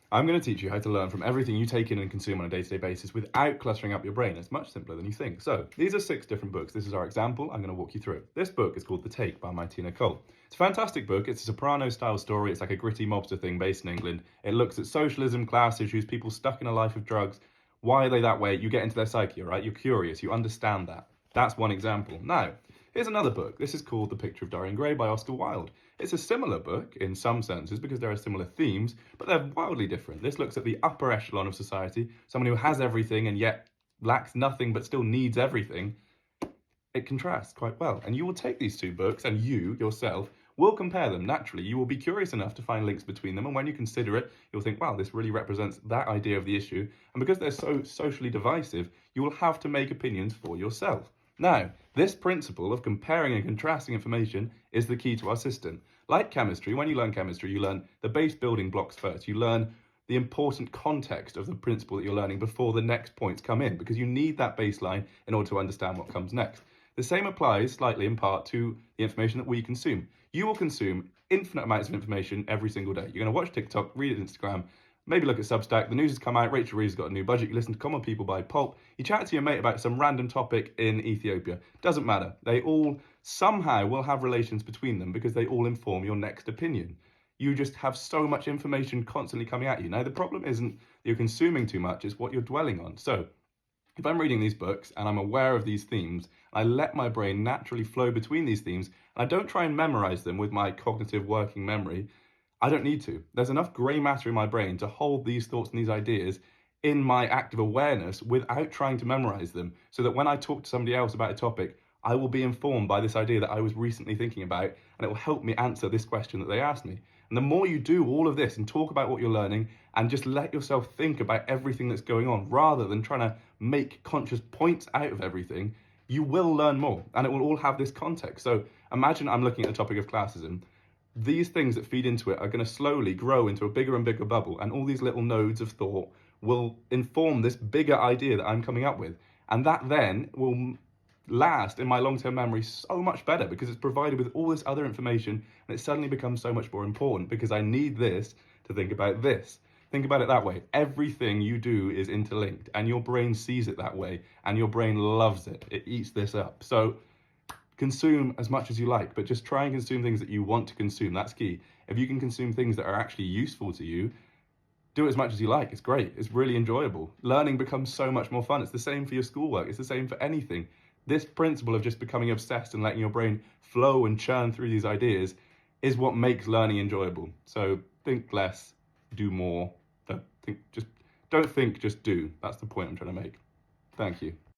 I'm going to teach you how to learn from everything you take in and consume on a day-to-day basis without cluttering up your brain. It's much simpler than you think. So these are 6 different books. This is our example. I'm going to walk you through it. This book is called The Take by Martina Cole. It's a fantastic book. It's a Soprano-style story. It's like a gritty mobster thing based in England. It looks at socialism, class issues, people stuck in a life of drugs. Why are they that way? You get into their psyche, right? You're curious. You understand that. That's one example. Now, here's another book. This is called The Picture of Dorian Gray by Oscar Wilde. It's a similar book in some senses because there are similar themes, but they're wildly different. This looks at the upper echelon of society, someone who has everything and yet lacks nothing but still needs everything. It contrasts quite well. And you will take these 2 books and you, yourself, will compare them naturally. You will be curious enough to find links between them. And when you consider it, you'll think, wow, this really represents that idea of the issue. And because they're so socially divisive, you will have to make opinions for yourself. Now, this principle of comparing and contrasting information is the key to our system. Like chemistry, when you learn chemistry, you learn the base building blocks first. You learn the important context of the principle that you're learning before the next points come in, because you need that baseline in order to understand what comes next. The same applies slightly in part to the information that we consume. You will consume infinite amounts of information every single day. You're going to watch TikTok, read Instagram, maybe look at Substack. The news has come out. Rachel Reeves got a new budget. You listen to Common People by Pulp. You chat to your mate about some random topic in Ethiopia. Doesn't matter. They all somehow will have relations between them because they all inform your next opinion. You just have so much information constantly coming at you. Now, the problem isn't that you're consuming too much, it's what you're dwelling on. So if I'm reading these books and I'm aware of these themes, I let my brain naturally flow between these themes, and I don't try and memorize them with my cognitive working memory. I don't need to. There's enough grey matter in my brain to hold these thoughts and these ideas in my active awareness without trying to memorize them, so that when I talk to somebody else about a topic, I will be informed by this idea that I was recently thinking about, and it will help me answer this question that they asked me. And the more you do all of this and talk about what you're learning and just let yourself think about everything that's going on rather than trying to make conscious points out of everything, you will learn more, and it will all have this context. So imagine I'm looking at the topic of classism. These things that feed into it are going to slowly grow into a bigger and bigger bubble, and all these little nodes of thought will inform this bigger idea that I'm coming up with. And that then will last in my long-term memory so much better because it's provided with all this other information, and it suddenly becomes so much more important because I need this to think about this. Think about it that way. Everything you do is interlinked, and your brain sees it that way, and your brain loves it. It eats this up. So consume as much as you like, but just try and consume things that you want to consume. That's key. If you can consume things that are actually useful to you, do it as much as you like. It's great. It's really enjoyable. Learning becomes so much more fun. It's the same for your schoolwork. It's the same for anything. This principle of just becoming obsessed and letting your brain flow and churn through these ideas is what makes learning enjoyable. So think less, do more. Don't think, just do. That's the point I'm trying to make. Thank you.